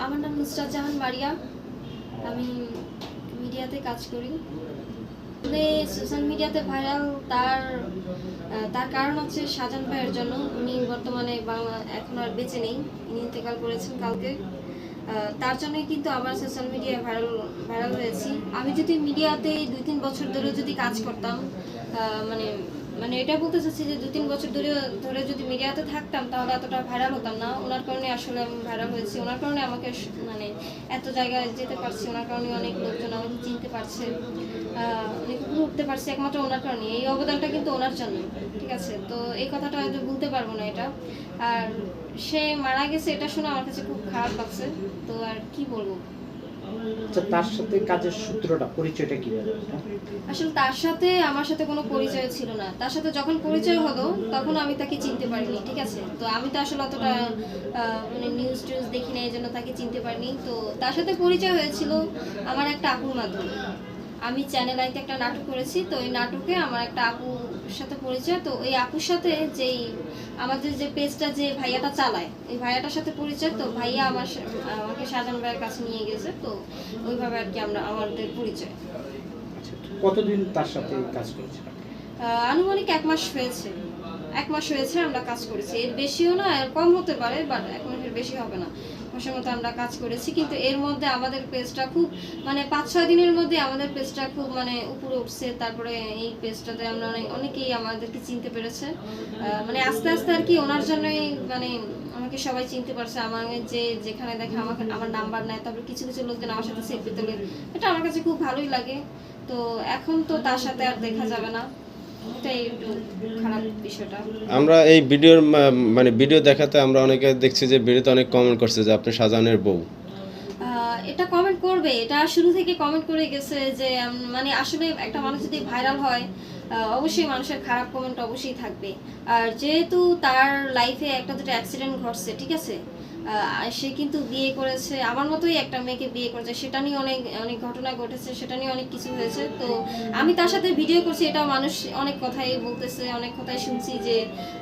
আমার নাম নুসরাত জাহান মারিয়া। আমি মিডিয়াতে কাজ করি। সোশ্যাল মিডিয়াতে ভাইরাল তার তার কারণ হচ্ছে শাহজাহান ভাইয়ের জন্য। উনি বর্তমানে বাংলা এখন আর বেঁচে নেই, ইনি ইন্তেকাল করেছেন কালকে। তার জন্যই কিন্তু আমার সোশ্যাল মিডিয়ায় ভাইরাল হয়েছি। আমি যদি মিডিয়াতে 2-3 বছর ধরে যদি কাজ করতাম, মানে মানে এটা বলতে চাচ্ছি যে 2-3 বছর ধরে যদি মিডিয়াতে থাকতাম তাহলে এতটা ভাইরাল হতাম না। ওনার কারণে আসলে আমি ভাইরাল হয়েছি, ওনার কারণে আমাকে মানে এত জায়গায় যেতে পারছি, ওনার কারণে অনেক লোকজন আমাকে চিনতে পারছে, অনেক উপরে উঠতে পারছে একমাত্র ওনার কারণে। এই অবদানটা কিন্তু ওনার জন্য, ঠিক আছে? তো এই কথাটা হয়তো ভুলতে পারবো না এটা। আর সে মারা গেছে এটা শুনে আমার কাছে খুব খারাপ লাগছে। তো আর কি বলবো। আচ্ছা, তার সাথে কাজের সূত্রটা, পরিচয়টা কি? আসলে তার সাথে আমার সাথে কোনো পরিচয় ছিল না। তার সাথে যখন পরিচয় হলো তখন আমি তাকে চিনতে পারিনি, ঠিক আছে? তো আমি তো আসলে অতটা মানে নিউজ টিউজ দেখি না, এই জন্য তাকে চিনতে পারিনি। তো তার সাথে পরিচয় হয়েছিল আমার একটা আপুর মাধ্যমে। আমি চ্যানেল আইতে একটা নাটক করেছি, তো এই নাটকে আমার একটা আপুর সাথে পরিচয়। তো ওই আপুর সাথে যেই আমাদের যে পেজটা যে ভাইয়াটা চালায়, এই ভাইয়াটার সাথে পরিচয়। তো ভাইয়া আমাকে শাহজাহান ভাইয়ের কাছে নিয়ে গেছে। তো ওইভাবে আর কি আমাদের পরিচয়। কতদিন তার সাথে কাজ করেছেন? আনুমানিক 1 মাস হয়েছে। 1 মাস হয়েছে আমরা কাজ করেছি। এর বেশিও না, এর কম হতে পারে, বাট 1 মাসের বেশি হবে না। মাসের মতো আমরা কাজ করেছি, কিন্তু এর মধ্যে আমাদের পেজটা খুব মানে 5-6 দিনের মধ্যে আমাদের পেজটা খুব মানে উপরে উঠছে। তারপরে এই পেজটাতে আমরা অনেকেই আমাদেরকে চিনতে পেরেছে। মানে আস্তে আস্তে আর কি ওনার জন্যই মানে আমাকে সবাই চিনতে পারছে। আমাকে যেখানে দেখে আমার নাম্বার নেয়, তারপরে কিছু কিছু লোকজন আমার সাথে সেলফি তোলে। এটা আমার কাছে খুব ভালোই লাগে। তো এখন তো তার সাথে আর দেখা যাবে না, এটাই একটু খারাপ বিষয়টা। আমরা এই ভিডিওর মানে ভিডিও দেখাতে আমরা অনেকে দেখছি যে ভিডিওতে অনেক কমেন্ট করছে যে আপনি শাহজাহানের বউ। এটা কমেন্ট করবে, এটা শুরু থেকে কমেন্ট করে গেছে যে মানে আসলে একটা মানুষ যদি ভাইরাল হয় অবশ্যই মানুষের খারাপ কমেন্ট অবশ্যই থাকবে। আর যেহেতু তার লাইফে একটা দুটো অ্যাক্সিডেন্ট ঘটছে, ঠিক আছে? সে কিন্তু বিয়ে করেছে, আমার মতোই একটা মেয়েকে বিয়ে করেছে, সেটা নিয়ে অনেক অনেক ঘটনা ঘটেছে, সেটা নিয়ে অনেক কিছু হয়েছে। তো আমি তার সাথে ভিডিও করছি, এটা মানুষ অনেক কথাই বলতেছে, অনেক কথাই শুনছি যে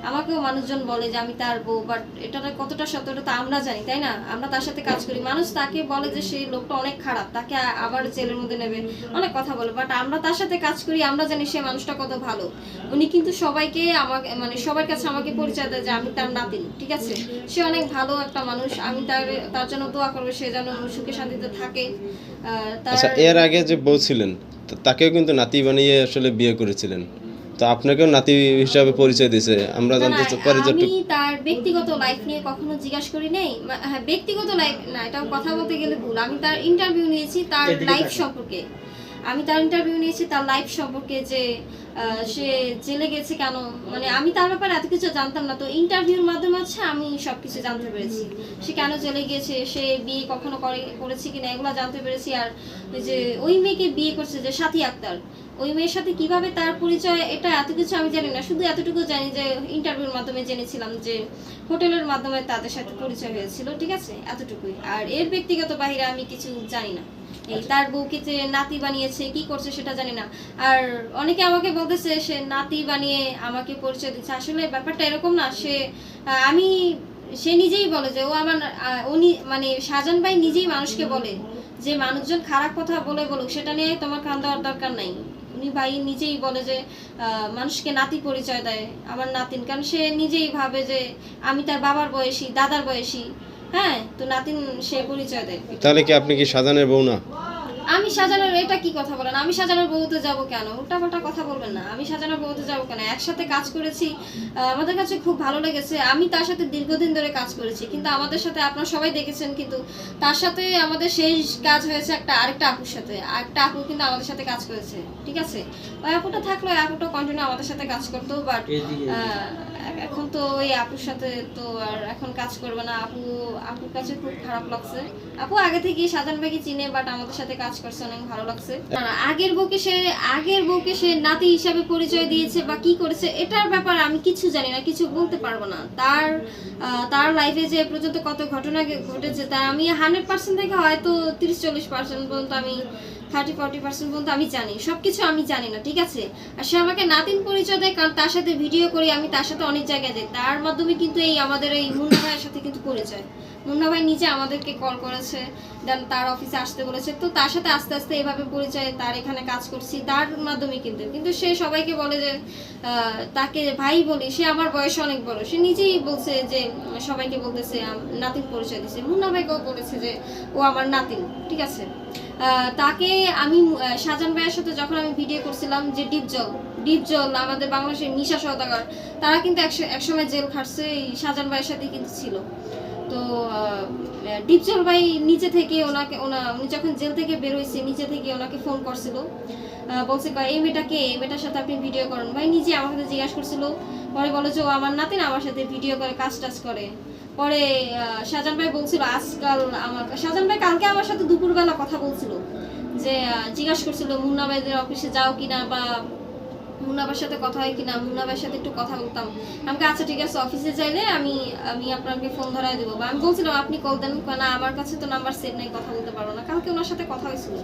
আমাকেও মানুষজন বলে যে আমি তার বউ। বাট এটা কতটা সত্য এটা তো আমরা জানি, তাই না? আমরা তার সাথে কাজ করি, মানুষ তাকে বলে যে সেই লোকটা অনেক খারাপ, তাকে আবার জেলের মধ্যে নেবে, অনেক কথা বলে। বাট আমরা তার সাথে কাজ করি, আমরা জানি সে মানুষটা কত ভালো। উনি কিন্তু সবাইকে আমাকে মানে সবার কাছে আমাকে পরিচয় দেয় যে আমি তার নাতিন, ঠিক আছে? সে অনেক ভালো একটা মানুষ। আমি তার জন্য দোয়া করবো, সে যেন সুখে শান্তিতে থাকে। আচ্ছা, এর আগে যে বউ ছিলেন তাকেও কিন্তু নাতি বানিয়ে আসলে বিয়ে করেছিলেন, তো আপনাকেও নাতি হিসাবে পরিচয় দিয়েছে। আমরা জানতে পারি যে আমি তার ব্যক্তিগত লাইফ নিয়ে কখনো জিজ্ঞাসা করি নাই। হ্যাঁ, ব্যক্তিগত লাইফ না, এটা কথা বলতে গেলে ভুল। আমি তার ইন্টারভিউ নিয়েছি তার লাইফ সম্পর্কে। আমি তার ইন্টারভিউ নিয়েছি তার লাইফ সম্পর্কে, যে সে জেলে গেছে কেন, মানে আমি তার ব্যাপারে এত কিছু জানতাম না। তো ইন্টারভিউর মাধ্যমে হচ্ছে আমি সবকিছু জানতে পেরেছি, সে কেন জেলে গিয়েছে, সে বিয়ে কখনো করেছে কিনা, এগুলো জানতে পেরেছি। আর যে ওই মেয়েকে বিয়ে করছে যে সাথী আক্তার, ওই মেয়ের সাথে কিভাবে তার পরিচয়, এটা এত কিছু আমি জানি না। শুধু এতটুকু জানি যে ইন্টারভিউর মাধ্যমে জেনেছিলাম যে হোটেলের মাধ্যমে তাদের সাথে পরিচয় হয়েছিল, ঠিক আছে? এতটুকুই। আর এর ব্যক্তিগত বাহিরে আমি কিছু জানি না। এই তার বউকে যে নাতি বানিয়েছে, কি করছে সেটা জানি না। আর অনেকে আমাকে বলতেছে সে নাতি বানিয়ে আমাকে পরিচয় দিচ্ছে। আসলে ব্যাপারটা এরকম না। সে নিজেই বলে যে ও আমার উনি মানে শাহজাহান ভাই নিজেই মানুষকে বলে যে মানুষজন খারাপ কথা বলুক, সেটা নিয়ে তোমার কান দেওয়ার দরকার নাই। উনি ভাই নিজেই বলে যে মানুষকে নাতি পরিচয় দেয়, আমার নাতিন। কারণ সে নিজেই ভাবে যে আমি তার বাবার বয়সী, দাদার বয়সী, হ্যাঁ? তো নাতিন সে পরিচয় দেয়। তাহলে কি আপনি কি শাহজাহানের বউ না? আমি শাহজাহানের, এটা কি কথা বলেন? আমি শাহজাহানের বউতে যাব কেন? উল্টাপাল্টা কথা বলবেন না। আমি শাহজাহানের বউতে যাব কেন? একসাথে কাজ করেছি, আমাদের কাছে খুব ভালো লেগেছে। আমি তার সাথে দীর্ঘদিন ধরে কাজ করেছি, কিন্তু আমাদের সাথে আপনারা সবাই দেখেছেন, কিন্তু তার সাথে আমাদের সেই কাজ হয়েছে আরেকটা আপুর সাথে। আরেকটা আপু কিন্তু আমাদের সাথে কাজ করেছে, ঠিক আছে? ওই আপুটা থাকলো, ওই আপুটা কন্টিনিউ আমাদের সাথে কাজ করতো। বাট এখন তো ওই আপুর সাথে তো আর এখন কাজ করবে না। আপুর কাছে খুব খারাপ লাগছে। আপু আগে থেকেই শাহজাহান ভাইকে চিনে, বাট আমাদের সাথে কাজ করছে, অনেক ভালো লাগছে। আগের বউকে সে নাতি হিসাবে পরিচয় দিয়েছে বা কি করেছে, এটার ব্যাপারে আমি কিছু জানি না, কিছু বলতে পারবো না। তার লাইফে যে পর্যন্ত কত ঘটনা ঘটেছে, তা আমি 100% থেকে হয়তো 30-40% পর্যন্ত, আমি 30-40% পর্যন্ত আমি জানি। সবকিছু আমি জানি না, ঠিক আছে? আর সে আমাকে নাতিন পরিচয় দেয়, কারণ তার সাথে ভিডিও করি, আমি তার সাথে অনেক জায়গায় যাই। তার মাধ্যমে কিন্তু এই আমাদের এই মুন্না ভাইয়ের সাথে কিন্তু পরিচয়। মুন্না ভাই নিজে আমাদেরকে কল করেছে, দেন তার অফিসে আসতে বলেছে। তো তার সাথে আস্তে আস্তে এভাবে পরিচয়, তার এখানে কাজ করছি তার মাধ্যমে। কিন্তু সে সবাইকে বলে যে তাকে ভাই বলি, সে আমার বয়সে অনেক বড়। সে নিজেই বলছে যে সবাইকে বলতেছে নাতিন পরিচয় দিচ্ছে, মুন্না ভাইকেও বলেছে যে ও আমার নাতিন, ঠিক আছে। তাকে আমি শাহজাহান ভাইয়ের সাথে যখন আমি ভিডিও করছিলাম যে ডিপজল আমাদের বাংলাদেশের নিশা সওদাগর, তারা কিন্তু একসময় জেল খাটছে এই শাহজাহান ভাইয়ের সাথে কিন্তু ছিল। তো ডিপজল ভাই নিজে থেকে উনি যখন জেল থেকে বের হয়েছে নিজে থেকে ওনাকে ফোন করছিল, বলছে এই মেয়েটাকে, এই মেয়েটার সাথে আপনি ভিডিও করেন। ভাই নিজে আমার সাথে জিজ্ঞাসা করছিল, পরে বলে যে ও আমার নাতিন, আমার সাথে ভিডিও করে কাজ টাজ করে। পরে শাহজাহান ভাই বলছিল শাহজাহান ভাই কালকে আমার সাথে দুপুরবেলা কথা বলছিল, যে জিজ্ঞাসা করছিল মুন্না ভাইদের অফিসে যাও কিনা বা মুন্না ভাইয়ের সাথে কথা হয় কিনা, মুন্না ভাইয়ের সাথে একটু কথা বলতাম। আমাকে আচ্ছা ঠিক আছে, অফিসে চাইলে আমি আপনাকে ফোন ধরাই দেবো। বা আমি বলছিলাম আপনি কল দেন, না আমার কাছে তো নাম্বার সেভ নাই, কথা বলতে পারবো না। কালকে ওনার সাথে কথা হয়েছিল,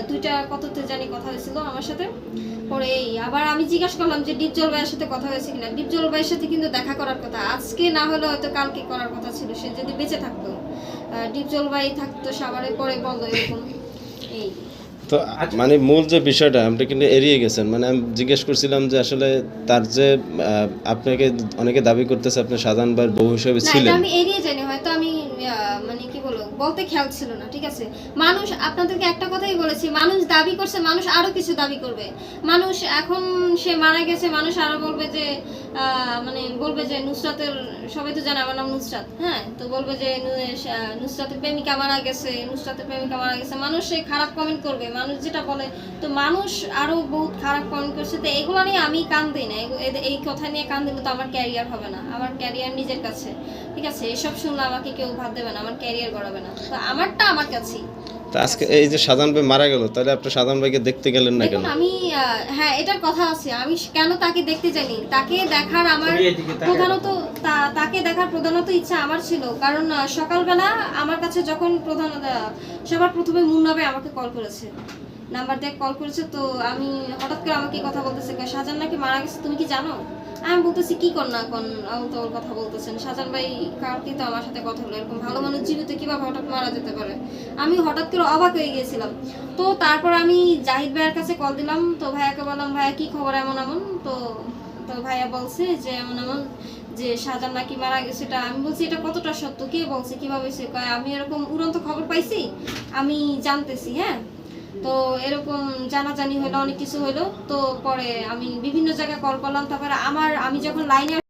2টা কততে জানি কথা হয়েছিল আমার সাথে। পরে আবার আমি জিজ্ঞাসা করলাম যে ডিপজল ভাইয়ের সাথে কথা হয়েছে কিনা। ডিপজল ভাইয়ের সাথে কিন্তু দেখা করার কথা, আজকে না হলে হয়তো কালকে করার কথা ছিল, সে যদি বেঁচে থাকতো। ডিপজল ভাই থাকতো সাভারে, পরে বললো এরকম এই। তো মানে মূল যে বিষয়টা আপনি কিন্তু এড়িয়ে গেছেন। মানে আমি জিজ্ঞেস করছিলাম যে আসলে তার যে আপনাকে অনেকে দাবি করতেছে আপনি শাহজাহান ভাইয়ের বউ হিসেবে না, ছিলেন। এটা আমি এড়িয়ে যাইনি, হয়তো আমি মানে কি বলবো, বলতে খেয়াল ছিল না, ঠিক আছে। মানুষ, আপনাদেরকে একটা কথাই বলেছি, মানুষ দাবি করছে, মানুষ আরো কিছু দাবি করবে। মানুষ এখন সে মারা গেছে, মানুষ আরো বলবে যে মানে বলবে যে নুসরাতের, সবাই তো জানে আমার নাম নুসরাত, হ্যাঁ, তো বলবে যে নুসরাতের প্রেমিকা মারা গেছে, নুসরাতের প্রেমিকা মারা গেছে। মানুষ সে খারাপ কমেন্ট করবে, মানুষ যেটা বলে। তো মানুষ আরো বহুত খারাপ কমেন্ট করছে, তো এগুলো নিয়ে আমি কান দিই না। এই কথা নিয়ে কান দিলে তো আমার ক্যারিয়ার হবে না, আমার ক্যারিয়ার নিজের কাছে, ঠিক আছে। এসব শুনলে আমাকে কেউ ভাত দেবে না, আমার ক্যারিয়ার গড়াবে না। তো আমারটা আমার কাছেই। তো আজকে এই যে শাহজাহান ভাই মারা গেল, তাহলে আপনি শাহজাহান ভাইকে দেখতে গেলেন না কেন? দেখুন আমি হ্যাঁ, এটার কথা আছে, আমি কেন তাকে দেখতে যাইনি। তাকে দেখার আমার প্রধানত ইচ্ছা আমার ছিল, কারণ সকালবেলা আমার কাছে যখন সবার প্রথমে মুন্না ভাই আমাকে কল করেছে, নাম্বার দিয়ে কল করেছে। তো আমি হঠাৎ করে আমাকে কথা বলতেছে, শাহজাহান নাকি মারা গেছে, তুমি কি জানো? আমি বলতেছি কি কর না কোন তোর কথা বলতেছেন, শাহজাহান ভাই কালকে তো আমার সাথে কথা হলো, এরকম ভালো মানুষ জীবিত কিভাবে হঠাৎ মারা যেতে পারে। আমি হঠাৎ করে অবাক হয়ে গিয়েছিলাম। তো তারপর আমি জাহিদ ভাইয়ের কাছে কল দিলাম, তো ভাইয়াকে বললাম ভাইয়া কি খবর এমন এমন। তো ভাইয়া বলছে যে এমন এমন, যে শাহজাহান নাকি মারা গেছে। এটা আমি বলছি এটা কতটা সত্য, কে বলছে, কিভাবে সে কয়, আমি এরকম উড়ন্ত খবর পাইছি, আমি জানতেছি। হ্যাঁ, তো এরকম জানাজানি হলো, অনেক কিছু হলো। তো পরে আমি বিভিন্ন জায়গায় কল করলাম। তারপরে আমি যখন লাইনে